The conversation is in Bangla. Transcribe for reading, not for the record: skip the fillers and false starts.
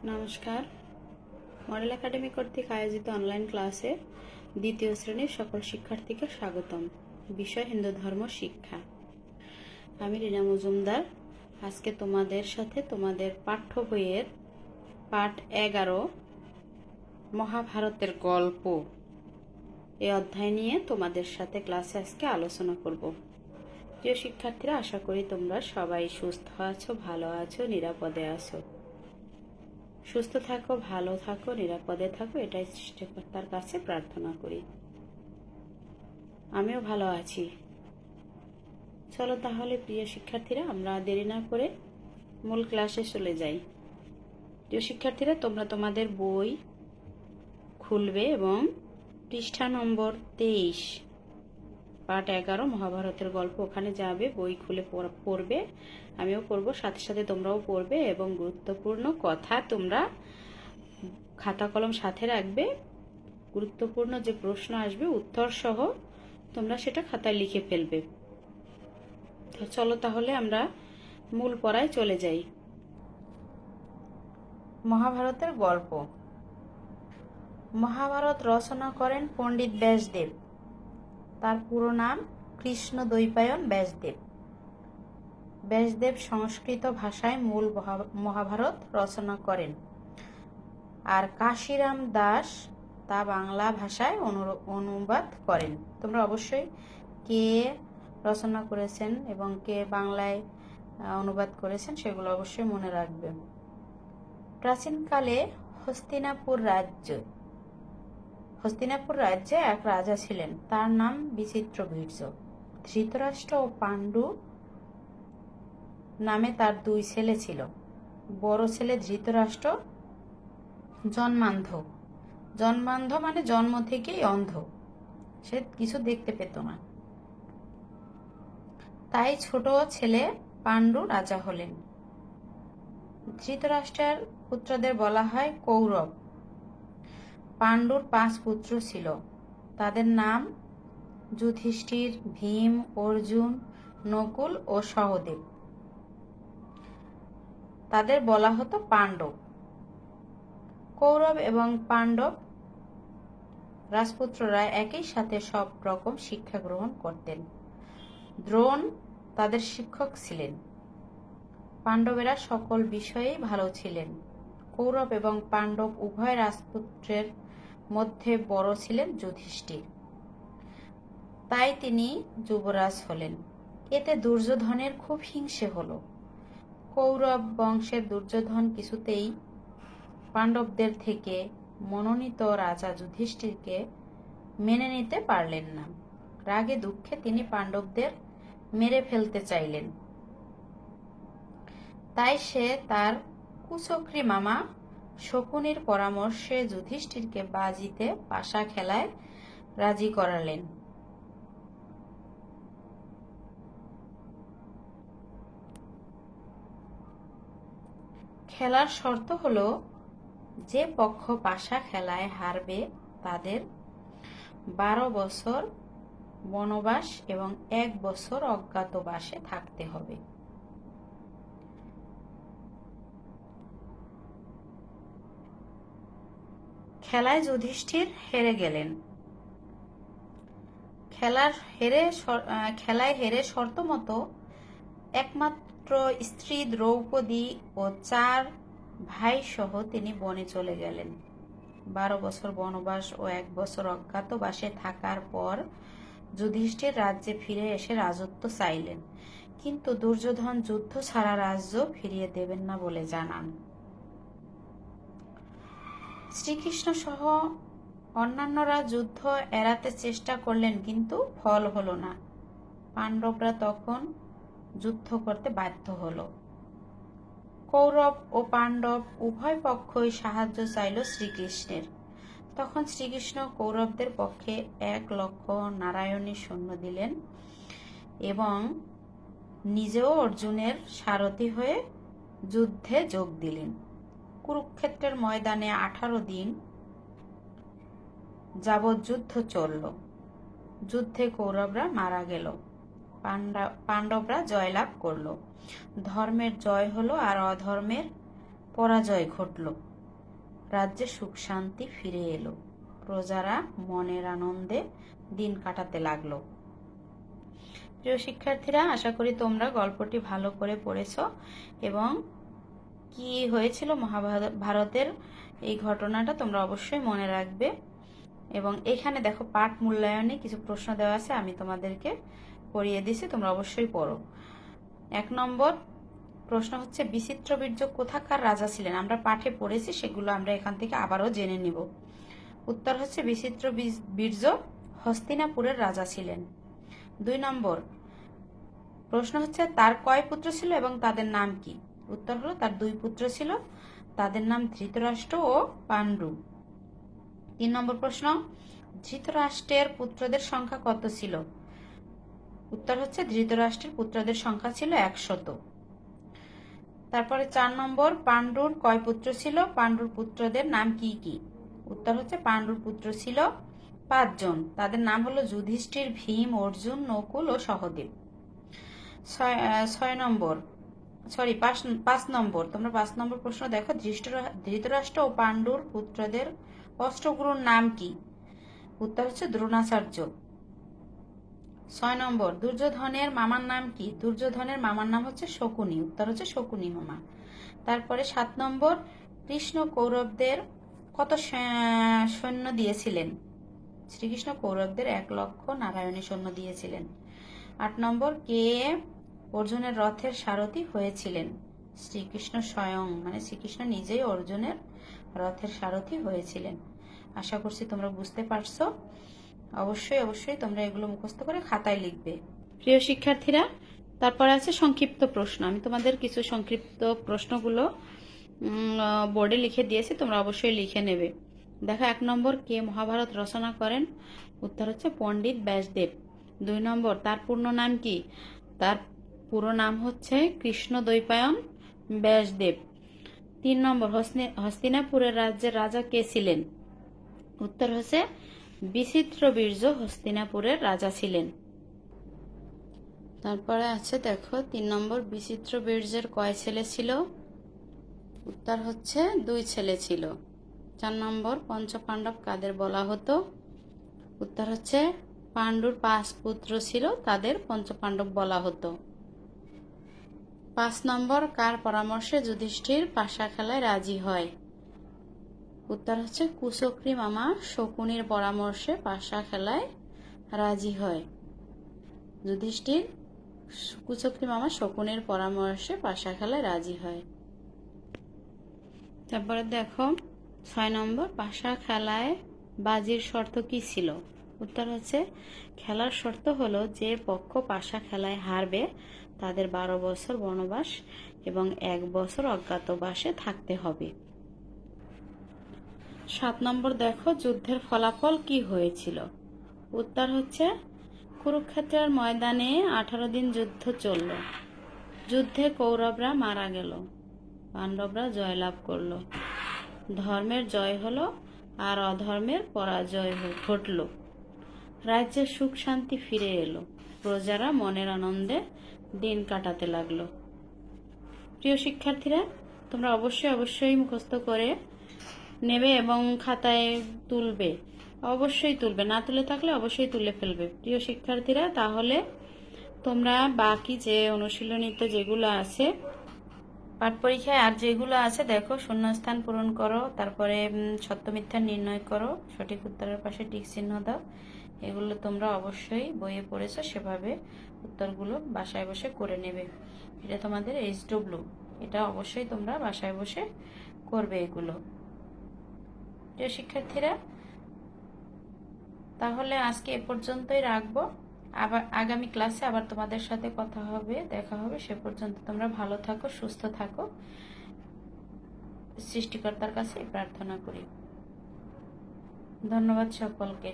নমস্কার। মডেল একাডেমি কর্তৃক আয়োজিত অনলাইন ক্লাসে দ্বিতীয় শ্রেণীর সকল শিক্ষার্থীকে স্বাগতম। বিষয় হিন্দু ধর্ম শিক্ষা। আমি রীনা মজুমদার। আজকে তোমাদের সাথে তোমাদের পাঠ্য বইয়ের পাঠ 11 মহাভারতের গল্প এই অধ্যায় নিয়ে তোমাদের সাথে ক্লাসে আজকে আলোচনা করব। প্রিয় শিক্ষার্থীরা, আশা করি তোমরা সবাই সুস্থ আছো, ভালো আছো, নিরাপদে আছো। সুস্থ থাকো, ভালো থাকো, নিরাপদে থাকো, এটাই সৃষ্টিকর্তার কাছে প্রার্থনা করি। আমিও ভালো আছি। চলো তাহলে প্রিয় শিক্ষার্থীরা, আমরা দেরি না করে মূল ক্লাসে চলে যাই। প্রিয় শিক্ষার্থীরা, তোমরা তোমাদের বই খুলবে এবং পৃষ্ঠা নম্বর 23 পাঠ 11 মহাভারতের গল্প, ওখানে যাবে, বই খুলে পড়বে। আমিও পড়বো, সাথে সাথে তোমরাও পড়বে এবং গুরুত্বপূর্ণ কথা তোমরা খাতা কলম সাথে রাখবে। গুরুত্বপূর্ণ যে প্রশ্ন আসবে উত্তর সহ তোমরা সেটা খাতায় লিখে ফেলবে। চলো তাহলে আমরা মূল পড়ায় চলে যাই। মহাভারতের গল্প। মহাভারত রচনা করেন পণ্ডিত ব্যাসদেব। তার পুরো নাম কৃষ্ণদ্বৈপায়ন ব্যাসদেব। ব্যাসদেব সংস্কৃত ভাষায় মূল মহাভারত রচনা করেন, আর কাশিরাম দাস তা বাংলা ভাষায় অনুবাদ করেন। তোমরা অবশ্যই কে রচনা করেছেন এবং কে বাংলায় অনুবাদ করেছেন সেগুলো অবশ্যই মনে রাখবে। প্রাচীনকালে হস্তিনাপুর রাজ্যে এক রাজা ছিলেন, তার নাম বিচিত্রবীর্য। ধৃতরাষ্ট্র ও পাণ্ডু নামে তার দুই ছেলে ছিল। বড় ছেলে ধৃতরাষ্ট্র জন্মান্ধ মানে জন্ম থেকেই অন্ধ, সে কিছু দেখতে পেত না। তাই ছোট ছেলে পাণ্ডু রাজা হলেন। ধৃতরাষ্ট্রের পুত্রদের বলা হয় কৌরব। পাণ্ডুর 5 পুত্র ছিল, তাদের নাম যুধিষ্ঠির, ভীম, অর্জুন, নকুল ও সহদেব। তাদের বলা হতো পাণ্ডব। কৌরব এবং পাণ্ডব রাজপুত্ররা একই সাথে সব রকম শিক্ষা গ্রহণ করতেন। দ্রোণ তাদের শিক্ষক ছিলেন। পাণ্ডবেরা সকল বিষয়েই ভালো ছিলেন। কৌরব এবং পাণ্ডব উভয় রাজপুত্রের মধ্যে বড় ছিলেন যুধিষ্ঠির, তাই তিনি যুবরাজ হলেন। এতে দুর্যোধনের খুব হিংসে হল। কৌরব বংশের দুর্যোধন কিছুতেই পাণ্ডবদের থেকে মনোনীত রাজা যুধিষ্ঠিরকে মেনে নিতে পারলেন না। রাগে দুঃখে তিনি পাণ্ডবদের মেরে ফেলতে চাইলেন। তাই সে তার কুচক্রী মামা শকুনির পরামর্শে যুধিষ্ঠিরকে বাজিতে পাশা খেলায় রাজি করালেন। খেলার শর্ত হলো, যে পক্ষ পাশা খেলায় হারবে তাদের 12 বছর বনবাস এবং 1 বছর অজ্ঞাতবাসে থাকতে হবে। খেলায় যুধিষ্ঠির হেরে গেলেন। খেলায় হেরে শর্ত মতো একমাত্র স্ত্রী দ্রৌপদী ও 4 ভাই সহ তিনি বনে চলে গেলেন। 12 বছর বনবাস ও 1 বছর অজ্ঞাতবাসে থাকার পর যুধিষ্ঠির রাজ্যে ফিরে এসে রাজত্ব চাইলেন, কিন্তু দুর্যোধন যুদ্ধ ছাড়া রাজ্য ফিরিয়ে দেবেন না বলে জানান। শ্রীকৃষ্ণ সহ অন্যান্যরা যুদ্ধ এড়াতে চেষ্টা করলেন, কিন্তু ফল হলো না। পাণ্ডবরা তখন যুদ্ধ করতে বাধ্য হল। কৌরব ও পাণ্ডব উভয় পক্ষই সাহায্য চাইল শ্রীকৃষ্ণের। তখন শ্রীকৃষ্ণ কৌরবদের পক্ষে 1 লক্ষ নারায়ণী সৈন্য দিলেন এবং নিজেও অর্জুনের সারথি হয়ে যুদ্ধে যোগ দিলেন। কুরুক্ষেত্রের ময়দানে 18 দিন যাবৎ যুদ্ধ চলল। যুদ্ধে কৌরবরা মারা গেল, পাণ্ডবরা জয়লাভ করল। ধর্মের জয় হলো আর অধর্মের পরাজয় ঘটল। রাজ্যে সুখ শান্তি ফিরে এলো, প্রজারা মনের আনন্দে দিন কাটাতে লাগলো। প্রিয় শিক্ষার্থীরা, আশা করি তোমরা গল্পটি ভালো করে পড়েছো এবং কি হয়েছিল মহাভারতের এই ঘটনাটা তোমরা অবশ্যই মনে রাখবে। এবং এখানে দেখো পাঠ মূল্যায়নে কিছু প্রশ্ন দেওয়া আছে, আমি তোমাদেরকে পড়িয়ে দিছি, তোমরা অবশ্যই পড়ো। 1 নম্বর প্রশ্ন হচ্ছে, বিচিত্রবীর্য কোথাকার রাজা ছিলেন? আমরা পাঠে পড়েছি, সেগুলো আমরা এখান থেকে আবারও জেনে নিব। উত্তর হচ্ছে বিচিত্রবীর্য হস্তিনাপুরের রাজা ছিলেন। 2 নম্বর প্রশ্ন হচ্ছে, তার কয় পুত্র ছিল এবং তাদের নাম কি? উত্তর হলো তার 2 পুত্র ছিল, তাদের নাম ধৃতরাষ্ট্র ও পাণ্ডু। 3 নম্বর প্রশ্ন, ধৃতরাষ্ট্রের পুত্রদের সংখ্যা কত ছিল? উত্তর হচ্ছে ধৃতরাষ্ট্রের পুত্রদের সংখ্যা ছিল 100। তারপরে 4 নম্বর, পাণ্ডুর কয় পুত্র ছিল? পাণ্ডুর পুত্রদের নাম কি কি? উত্তর হচ্ছে পাণ্ডুর পুত্র ছিল 5 জন, তাদের নাম হলো যুধিষ্ঠির, ভীম, অর্জুন, নকুল ও সহদেব। 5 নম্বর তোমরা 5 নম্বর প্রশ্ন দেখো, ধৃতরাষ্ট্র ও পাণ্ডুর পুত্রদের অষ্টগুরুর নাম কি? উত্তর হচ্ছে দ্রোণাচার্য। 6 নম্বর, দুর্যোধনের মামার নাম কি? দুর্যোধনের মামার নাম হচ্ছে শকুনি, উত্তর হচ্ছে শকুনি মামা। তারপরে 7 নম্বর, কৃষ্ণ কৌরবদের কত সৈন্য দিয়েছিলেন? শ্রীকৃষ্ণ কৌরবদের 1 লক্ষ নারায়ণী সৈন্য দিয়েছিলেন। 8 নম্বর, কে অর্জুনের রথের সারথি হয়েছিলেন? শ্রীকৃষ্ণ স্বয়ং, মানে শ্রীকৃষ্ণ নিজেই অর্জুনের রথের সারথি হয়েছিলেন। আশা করছি তোমরা বুঝতে পারছো। অবশ্যই তোমরা এগুলো মুখস্থ করে খাতায় লিখবে। প্রিয় শিক্ষার্থীরা, তারপরে আছে সংক্ষিপ্ত প্রশ্ন। আমি তোমাদের কিছু সংক্ষিপ্ত প্রশ্নগুলো বোর্ডে লিখে দিয়েছি, তোমরা অবশ্যই লিখে নেবে। দেখো 1 নম্বর, কে মহাভারত রচনা করেন? উত্তর হচ্ছে পণ্ডিত ব্যাসদেব। 2 নম্বর, তার পূর্ণ নাম কি? তার পুরো নাম হচ্ছে কৃষ্ণদ্বৈপায়ন ব্যাসদেব। 3 নম্বর, হস্তিনাপুরের রাজ্যের রাজা কে ছিলেন? উত্তর হচ্ছে বিচিত্রবীর্য হস্তিনাপুরের রাজা ছিলেন। তারপরে আছে দেখো 3 নম্বর, বিচিত্রবীর্যের কয় ছেলে ছিল? উত্তর হচ্ছে 2 ছেলে ছিল। 4 নম্বর, পঞ্চপাণ্ডব কাদের বলা হতো? উত্তর হচ্ছে পাণ্ডুর 5 পুত্র ছিল, তাদের পঞ্চপাণ্ডব বলা হতো। 5 নম্বর, কার পরামর্শে যুধিষ্ঠির পাশা খেলায় রাজি হয়? উত্তর হচ্ছে কুচক্রী মামা শকুনির পরামর্শে পাশা খেলায় রাজি হয়। যুধিষ্ঠির কুচক্রী মামা শকুনির পরামর্শে পাশা খেলায় রাজি হয়। তারপরে দেখো 6 নম্বর, পাশা খেলায় বাজির শর্ত কি ছিল? উত্তর হচ্ছে খেলার শর্ত হলো যে পক্ষ পাশা খেলায় হারবে তাদের 12 বছর বনবাস এবং 1 বছর অজ্ঞাতবাসে থাকতে হবে। 7 নম্বর দেখো, যুদ্ধের ফলাফল কি হয়েছিল? উত্তর হচ্ছে কুরুক্ষেত্রের ময়দানে 18 দিন যুদ্ধ চলল। যুদ্ধে কৌরবরা মারা গেল, পাণ্ডবরা জয়লাভ করল। ধর্মের জয় হলো আর অধর্মের পরাজয় ঘটল। রাজ্যে সুখ শান্তি ফিরে এলো, প্রজারা মনের আনন্দে দিন কাটাতে লাগলো। প্রিয় শিক্ষার্থীরা, তোমরা অবশ্যই মুখস্থ করে নেবে এবং খাতায় তুলবে, অবশ্যই তুলবে, না তুলে থাকলে অবশ্যই তুলে ফেলবে। প্রিয় শিক্ষার্থীরা, তাহলে তোমরা বাকি যে অনুশীলনীতে যেগুলো আছে পাঠ পরীক্ষায় আর যেগুলো আছে দেখো, শূন্যস্থান পূরণ করো, তারপরে সত্য মিথ্যা নির্ণয় করো, সঠিক উত্তরের পাশে টিক চিহ্ন দাও। এগুলো তোমরা অবশ্যই বইয়ে পড়েছো, সেভাবে উত্তরগুলো বাসায় বসে করে নেবে। এটা তোমাদের HW, এটা অবশ্যই তোমরা বাসায় বসে করবে এগুলো। প্রিয় শিক্ষার্থীরা, তাহলে আজকে এ পর্যন্তই রাখবো। আবার আগামী ক্লাসে আবার তোমাদের সাথে কথা হবে, দেখা হবে। সে পর্যন্ত তোমরা ভালো থাকো, সুস্থ থাকো, সৃষ্টিকর্তার কাছে প্রার্থনা করি। ধন্যবাদ সকলকে।